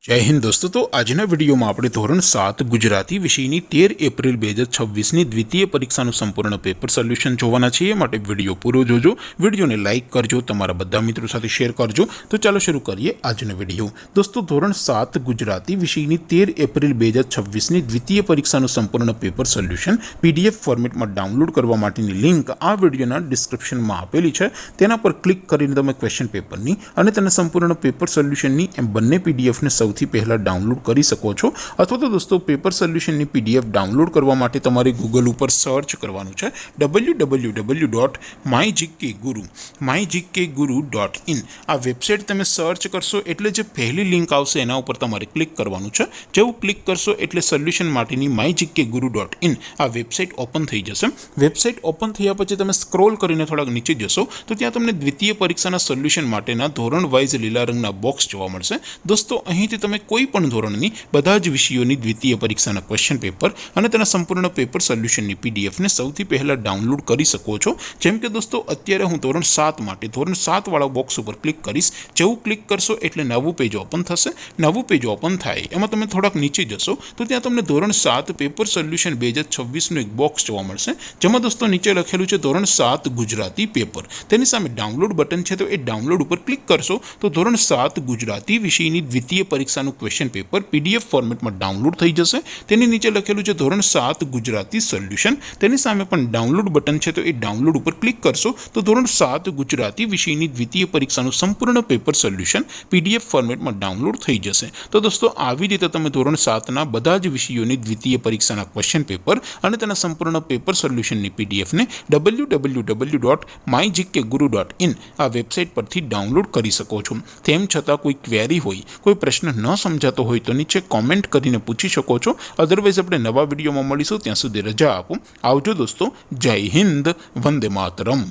जय हिंद दोस्तों। तो આજના વિડીયોમાં આપણે ધોરણ 7 ગુજરાતી વિષયની 13 એપ્રિલ 2026ની દ્વિતીય પરીક્ષાનું સંપૂર્ણ પેપર સોલ્યુશન જોવાના છીએ। માટે વિડીયો પૂરો જોજો, વિડીયોને લાઇક કરજો, તમારા બધા મિત્રો સાથે શેર કરજો। તો ચાલો શરૂ કરીએ આજનો વિડીયો। દોસ્તો ધોરણ 7 ગુજરાતી વિષયની 13 એપ્રિલ 2026ની દ્વિતીય પરીક્ષાનું સંપૂર્ણ પેપર સોલ્યુશન પીડીએફ ફોર્મેટમાં ડાઉનલોડ કરવા માટેની લિંક આ વિડીયોના ડિસ્ક્રિપ્શનમાં આપેલી છે। તેના પર ક્લિક કરીને તમે ક્વેશ્ચન પેપરની અને તેના સંપૂર્ણ પેપર સોલ્યુશનની એમ બંને પીડીએફને સૌથી પહેલા ડાઉનલોડ કરી શકો છો। અથવા તો દોસ્તો પેપર સોલ્યુશનની પીડીએફ ડાઉનલોડ કરવા માટે તમારે ગૂગલ ઉપર સર્ચ કરવાનું છે www.mygkguru.in। આ વેબસાઇટ તમે સર્ચ કરશો એટલે જે પહેલી લિંક આવશે એના ઉપર તમારે ક્લિક કરવાનું છે। જેવું ક્લિક કરશો એટલે સોલ્યુશન માટેની mygkguru.in આ વેબસાઇટ ઓપન થઈ જશે। વેબસાઇટ ઓપન થયા પછી તમે સ્ક્રોલ કરીને થોડાક નીચે જશો તો ત્યાં તમને દ્વિતીય પરીક્ષાના સોલ્યુશન માટેના ધોરણ વાઇઝ લીલા રંગના બોક્સ જોવા મળશે। દોસ્તો અહીંથી તમે કોઈ પણ ધોરણની બધા જ વિષયોની દ્વિતીય પરીક્ષાના ક્વેશ્ચન પેપર અને તેના સંપૂર્ણ પેપર સોલ્યુશનની પીડીએફને સૌથી પહેલા ડાઉનલોડ કરી શકો છો। જેમ કે દોસ્તો અત્યારે હું ધોરણ 7 માટે ધોરણ 7 વાળા બોક્સ ઉપર ક્લિક કરીશ। જેવું ક્લિક કરશો એટલે નવું પેજ ઓપન થશે। નવું પેજ ઓપન થાય એમાં તમે થોડાક નીચે જશો તો ત્યાં તમને ધોરણ 7 પેપર સોલ્યુશન 2026નું એક બોક્સ જોવા મળશે। જેમાં દોસ્તો નીચે લખેલું છે ધોરણ 7 ગુજરાતી પેપર। તેની સામે ડાઉનલોડ બટન છે, તો એ ડાઉનલોડ ઉપર ક્લિક કરશો તો ધોરણ 7 ગુજરાતી વિષયની દ્વિતીય પરીક્ષાનું ક્વેશ્ચન પેપર પીડીએફ ફોર્મેટમાં ડાઉનલોડ થઈ જશે। તેની નીચે લખેલું છે ધોરણ 7 ગુજરાતી સોલ્યુશન। તેની સામે પણ ડાઉનલોડ બટન છે, તો એ ડાઉનલોડ ઉપર ક્લિક કરશો તો ધોરણ 7 ગુજરાતી વિષયની દ્વિતીય પરીક્ષાનું સંપૂર્ણ પેપર સોલ્યુશન પીડીએફ ફોર્મેટમાં ડાઉનલોડ થઈ જશે। તો દોસ્તો આવી રીતે તમે ધોરણ 7ના બધા જ વિષયોની દ્વિતીય પરીક્ષાના ક્વેશ્ચન પેપર અને તેના સંપૂર્ણ પેપર સોલ્યુશનની પીડીએફને www.mygkguru.in આ વેબસાઇટ પરથી ડાઉનલોડ કરી શકો છો। તેમ છતાં કોઈ ક્વેરી હોય, કોઈ પ્રશ્ન ન સમજાતો હોય તો નીચે કોમેન્ટ કરીને પૂછી શકો છો। અધરવાઇઝ આપણે નવા વિડીયોમાં મળીશું, ત્યાં સુધી રજા આપો। આવજો દોસ્તો, જય હિન્દ, વંદે માતરમ।